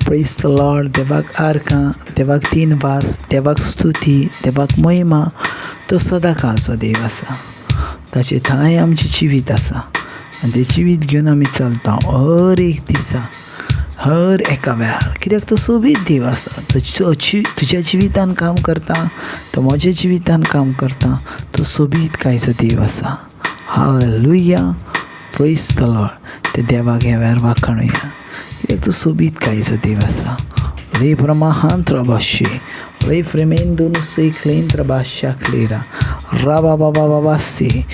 Praise the Lord. देवाक आर्कां, देवाक तीन वास, देवाक स्तुती, देवाक महिमा. तो सदां काळचो देव आसा. ताचे थंय आमचें जिवीत आसा आनी तें जिवीत घेवन आमी चलता हर एक दिसा, हर एका वेळार. कित्याक तो सोबीत देव आसा. तो तुज्या जिवितान काम करता, तो म्हज्या जिवितान काम करता. तो सोबीत कांयचो देव आसा. Hallelujah, praise the Lord. ते देवाक ह्या वेळार वाखाणुया कित्याक तो सोबीत कांयचो देव आसा. Le bramahantra bashe, le fremendo no sei clentra basha clera, rababababase,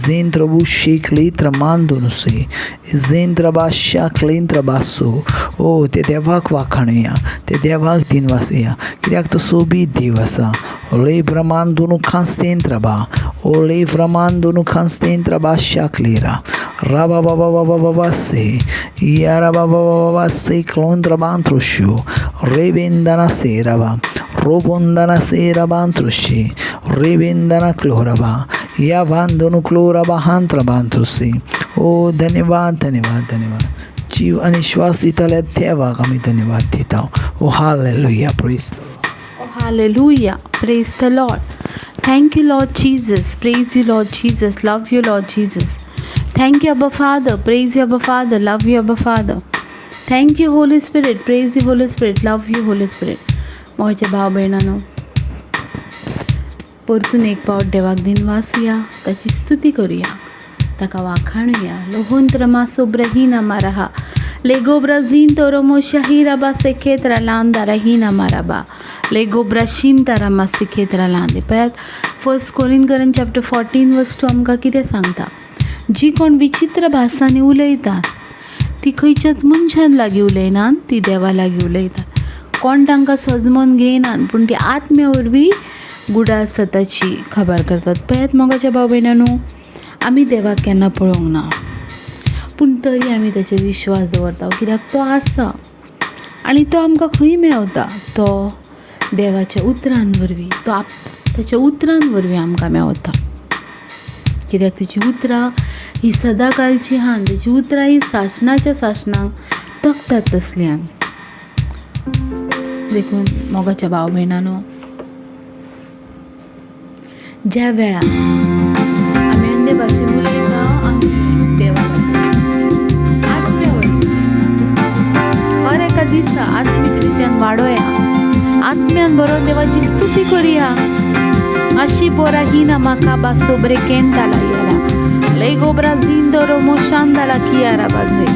zentra bushe cletra mando no sei, zentra basha clentra basso. Oh, te देवाक वाखाणुया, ते देवाक दिन वासुया कित्याक तो सोबीत देव आसा. Le bramando no canstentra ba, o le bramando no canstentra basha clera, rabababababase, yarababababase clontra bantrosho. Rebendana seraba, robondana seraba antrushi, rebendana cloraba, यावांदोनु क्लोराबा हांत्रा बांत्रुसी. ओ धन्यवाद धन्यवाद धन्यवाद. जीव आणि श्वास दिताल्या देवाक आमी धन्यवाद दिता. Oh hallelujah, praise. Oh, hallelujah. Praise the Lord. Thank you, Lord Jesus. Praise you, Lord Jesus. Love you, Lord Jesus. Thank you, Abba Father. Praise you, Abba Father. Love you, Abba Father. Thank you, Holy Spirit. Praise you, Holy Spirit. Love you, Holy Spirit. मोहचे भाव भयणांनो, परतून एक पावट देवाक दिन वाचुया, ताची स्तुती करुया, ताका वाखाणुया. लोहोंत्र मासो ब्रहीना माराहा, लेगो ब्राझीन तोरोमो शाहीराबा सेखेत्रा लांदा रहीना माराबा, लेगो ब्राशीन तारामा सेखेत्रा लांदे. पळयात, 1 कोरिंथीयन चॅप्टर 14 वर्स 2 आमकां कितें सांगता. जी कोण विचित्र भासांनी उलयतात ती खंयच्याच मनशान लागीं उलयनात, ती देवा लागीं उलयतात. कोण तांकां सजमोन घेयनात, पूण ती आत्म्या वरवीं गुडाळ सताची खबर करतात. पळयात मोगाच्या भाव भयणांनो, आमी देवाक केन्ना पळोवंक ना, पूण तरी आमी ताचेर विश्वास दवरता कित्याक तो आसा आनी तो आमकां खंय मेवता. तो देवाच्या उतरां वरवीं, तो ताच्या उतरां वरवीं आमकां मेवता. कित्याक तिची उतरां ही सदां कालची आहा, ताची उतरां ही सासणाच्या सासणांक तगतात तसलीं. देखून मोगाच्या भाव भयणांनो, ज्या वेळार आमी अन्य भाशेन उलयता, आमी देवा आत्म्या वरवीं हर एका दिसा आत्मीक रित्यान वाडोया, आत्म्यान बरो देवाची स्तुती करुया. अशी बोरा ही ना म्हाका बासो बरे केंताला याला, लेगो ब्राझीन दोरो मोशांदाला कियारा बाजे.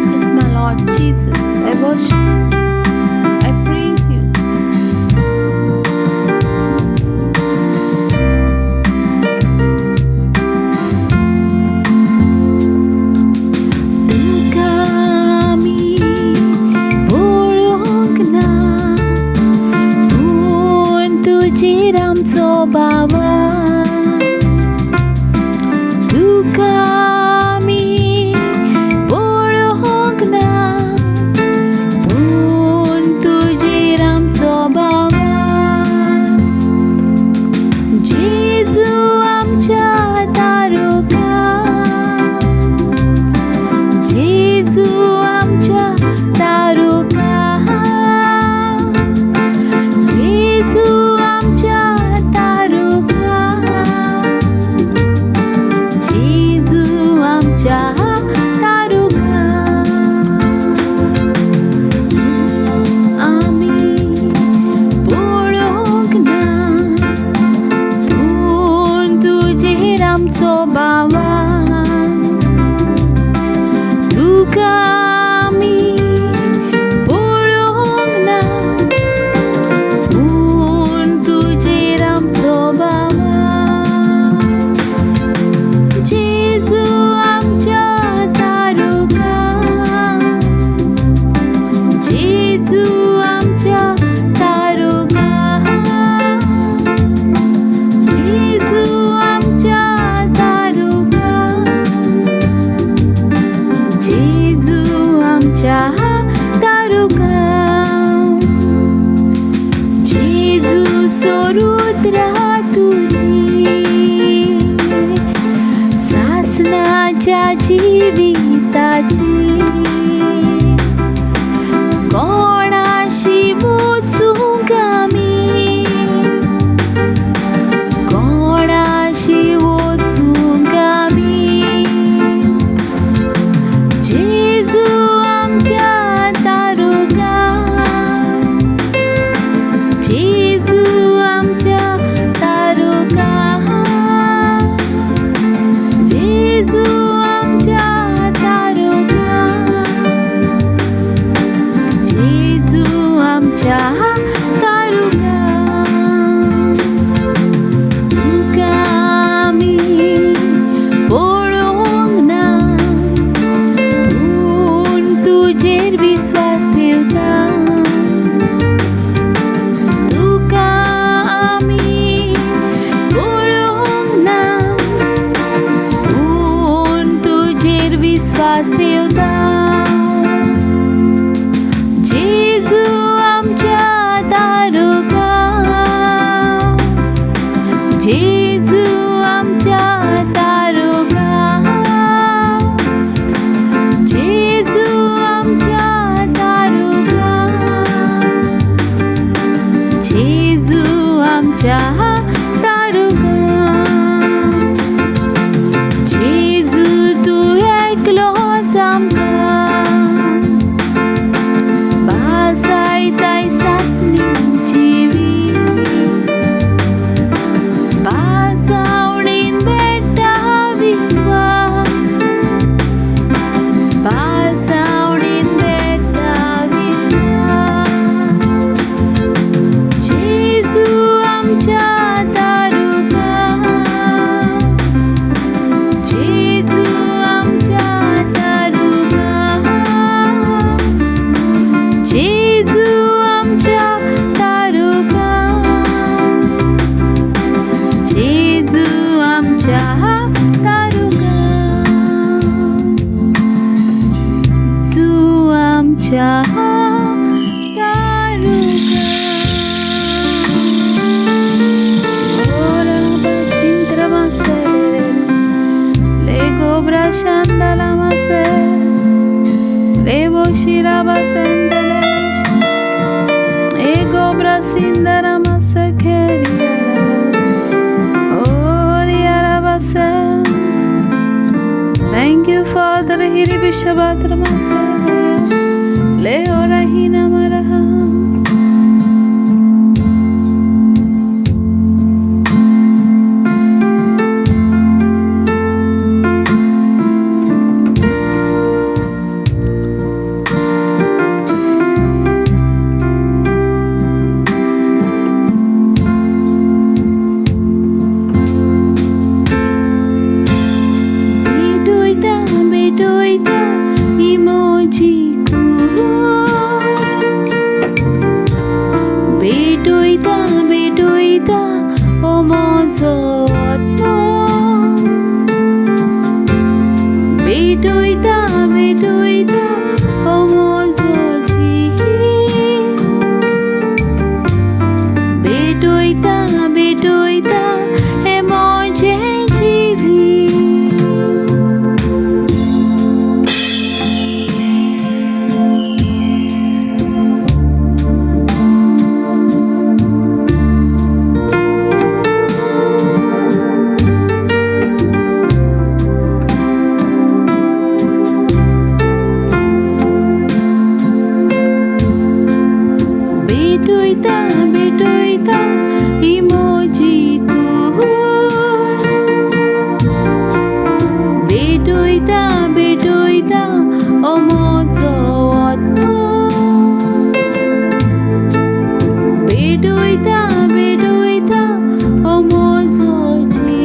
Yes, my Lord Jesus, I worship you. I praise you. Jesus सोरुद्रा तुझी सासनाच्या जीविताची कोणाशी बोचूंगा मी कोणाशी बोचूंगा मी जेजू आमच्या तारुगा जेजू आमच्या तारुगा जेजू आमच्या तारुगा जेजू आमच्या तारुगा तुका आमी पळोवंक ना पूण तुजेर विश्वास ठेवता तुका आमी पळोवंक ना पूण तुजेर विश्वास ठेवता जेजू आमच्या तारुगा जेजू आमच्या तारुगा जेजू आमच्या तारुगा जेजू आमच्या तारुगा जेजू तूं एकलोच आमकां बासायताय सासणी जिवी बासावणेन बेट्टा विश्वास बासावणेन बेट्टा विश्वास जेजू आमच्या तारुगा जेजू आमच्या तारुगा जेजू आमच्या तारुगा जेजू आमच्या तारुगा जेजू आमच्या तारुगा ओरा बशिंद्र मासरे लेगो ब्राशांदला मासे लेवो शिरा बासेंदले ego brasindara masakeria oriara basa. Thank you Father hiri bishabatra masa leora hina maraha bedoita emojiku bedoita o mozo atmo bedoita o mozo ji bedoita emoji jivi bedoita emojiku bedoita o mozo atmo bedoita o mozo ji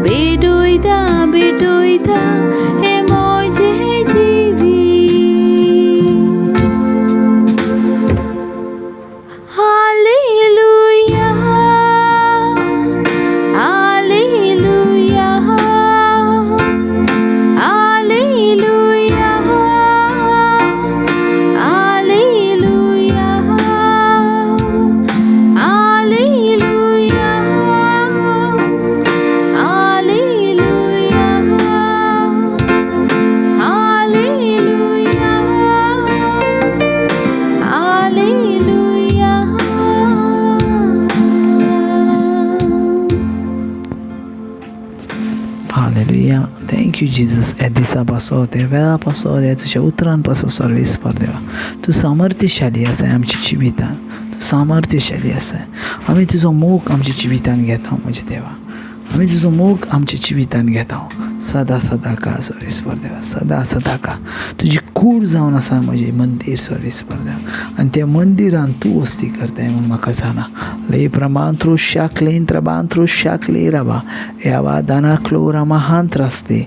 bedoita emoji jivi Hallelujah, hallelujah, hallelujah, hallelujah. Thank you Jesus ह्या दिसा पासत ह्या वेळा पासत ह्या तुज्या उतरान पासत सर्वेस्पर देवा तूं सामर्थ्यशाली आसाय आमच्या जिवितान तूं सामर्थ्यशाली आसाय आमी तुजो मोग आमच्या जिवितान घेता म्हज्या देवा आमी तुजो मोग आमच्या जिवितान घेता सदा सदां सर्वेस्पर देवा सदा का तुजी कूड जावन आसा म्हजें मंदीर सर्वेस्पर देवा आनी त्या मंदिरान तूं वस्ती करताय म्हूण म्हाका जाणा ले प्रमांत्रो शाकलेन त्रबांत्रो शाकले राबा यावा दाना क्लोरा महांत्रास्ते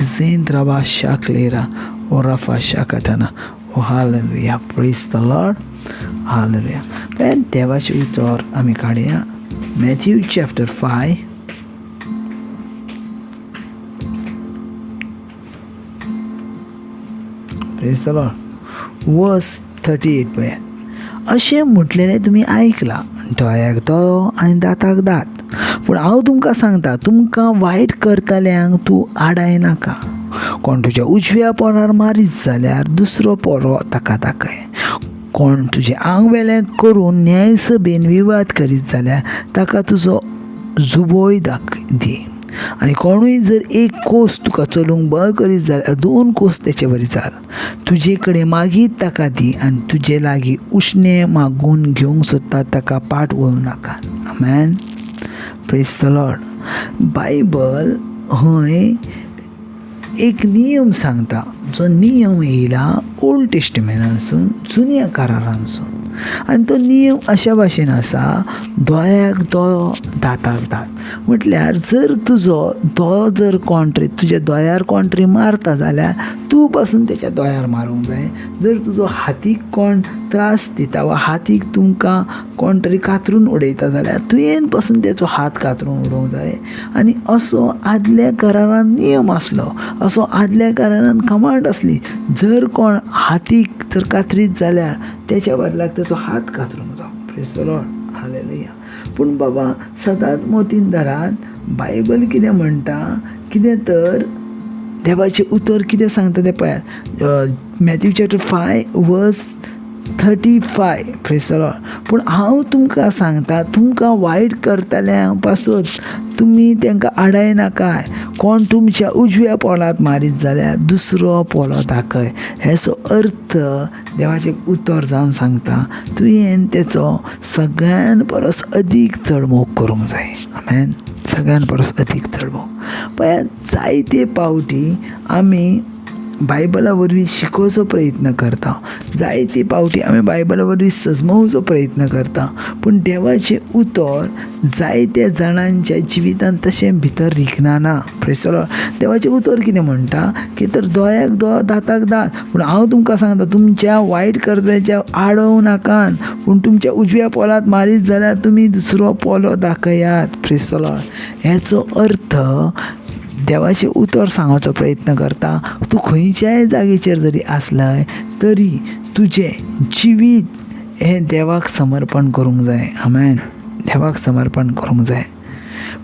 झेन त्रबा शाकलेरा ओ रफा शाकताना oh hallelujah praise the Lord hallelujah पण देवाचें उतर आमी काडया Matthew chapter 5 praise the Lord verse 38 पळया अशें म्हटलेलें तुमी आयकलां दोळ्याक दोळो आनी दांताक दांत पूण हांव तुमकां सांगता तुमकां वायट करतल्यांक तूं आडाय नाका कोण तुज्या उजव्या पोरार मारीत जाल्यार दुसरो पोरो ताका दाखय कोण तुजें आंग वेलें करून न्यायसभेन विवाद करीत जाल्यार ताका तुजो जुबोय दी आनी कोणूय जर एक कोस तुका चलूंक बळ करीत जाल्यार 2 कोस तेचे बरी चाल तुजे कडेन मागीत ताका दी आनी तुजे लागीं उश्णें मागून घेवंक सोदता ताका पाट वळूं नाका आमेन प्रेज द लॉर्ड बायबल हय एक नियम सांगता जो नियम येयला ओल्ड टेस्टमेंटांसून जुन्या करारांसून आनी तो नियम अशा भाशेन आसा दोळ्याक दोळो दांताक दांत म्हटल्यार जर तुजो दोळो जर कोण तुज्या दोळ्यार कोण तरी मारता जाल्यार तूं पासून तेच्या दोळ्यार मारूंक जाय जर तुजो हातीक कोण त्रास दिता वा हातीक तुमकां कोण तरी कातरून उडयता जाल्यार तुवें पासून तेचो हात कातरून उडोवंक जाय आनी असो आदल्या करारान नियम आसलो असो आदल्या करारान कमांड आसली जर कोण हातीक जर कातरीत जाल्यार तेच्या बदलाक तेचो हात कातरूंक जावं प्रेज द लॉर्ड हालेलुया पूण बाबा सदांच मोतीनदारांत बायबल कितें म्हणटा कितें तर देवाचें उतर कितें सांगता तें पळयात Matthew chapter 5 verse 35 praise the lord पूण हांव तुमकां सांगता तुमकां वायट करतल्यां पासून तुमी तांकां आडाय नाकाय कोण तुमच्या उजव्या पोलांत मारीत जाल्यार दुसरो पोलो दाखय हेचो अर्थ देवाचें उतर जावन सांगता तुवें तेचो सगळ्यान परस अदीक चड मोग करूंक जाय आमेन सगळ्यान परस अदीक चड मोग पळयात जायते पावटी आमी बायबला वरवीं शिकोवचो प्रयत्न करता जायते पावटी आमी बायबला वरवीं सजमोवचो प्रयत्न करता पूण देवाचें उतर जायत्या जाणांच्या जिवितांत तशें भितर रिगना ना प्रेज द लॉर्ड देवाचें उतर कितें म्हणटा की तर दोळ्याक दोळो दांताक दांत पूण हांव तुमकां सांगता तुमच्या वायट कर्त्याच्या आडोवं नाकान पूण तुमच्या उजव्या पोलांत मारीत जाल्यार तुमी दुसरो पोलो दाखयात प्रेज द लॉर्ड हेचो अर्थ देवाचें उतर सांगोवचो प्रयत्न करता तूं खंयच्याय जागेचेर जरी आसलय तरी तुजें जिवीत हें देवाक समर्पण करूंक जाय आमेन देवाक समर्पण करूंक जाय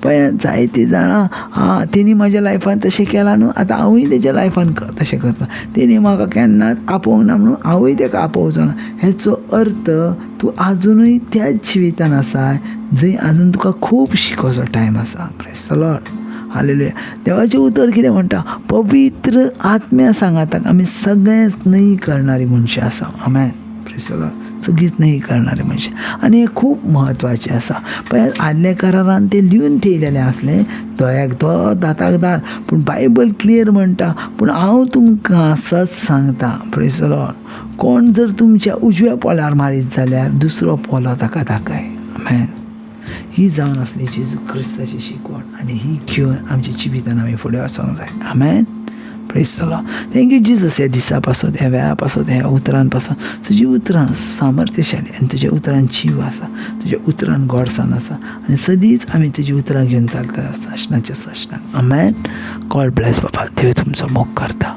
पळय जायतीं जाणां तेणी म्हाज्या लायफान तशें केलां न्हू आतां हांवूय तेज्या लायफान तशें करता तेणी म्हाका केन्नाच आपोवंक ना म्हणून हांवूय ताका आपोवचो ना हेचो अर्थ तूं आजुनूय त्याच जिवितान आसा जंय आजून तुका खूब शिकोवचो टायम आसा प्रेज द लॉर्ड हालेलुया देवाचें उतर कितें म्हणटा पवित्र आत्म्या सांगाताक आमी सगळेंच न्हय करणारी मनशां आसा आमेन प्रेज द लॉर्ड सगळींच न्हय करणारी मनशां आनी हें खूब म्हत्वाचें आसा पळय आदल्या करारान तें लिहून ठेयलेलें आसलें दोळ्याक दोळो दांताक दांत पूण बायबल क्लियर म्हणटा पूण हांव तुमकां सच सांगता प्रेज द लॉर्ड कोण जर तुमच्या उजव्या पोलार मारीत जाल्यार दुसरो पोलो ताका दाखय आमेन ही जावन आसली जेजू क्रिस्ताची शिकवण आनी ही घेवन आमच्या जिवितान आमी फुडें वचोंक जाय आमेन praise the Lord thank you Jesus ह्या दिसा पासून ह्या वेळा पासून ह्या उतरान पासून तुजी उतरां सामर्थ्यशाली आनी तुज्या उतरान जीव आसा तुज्या उतरान गोडसाण आसा आनी सदींच आमी तुजी उतरां घेवन चलता साशणाच्या साशणाक आमेन गॉड ब्लेस बाबा देव तुमचो मोग करता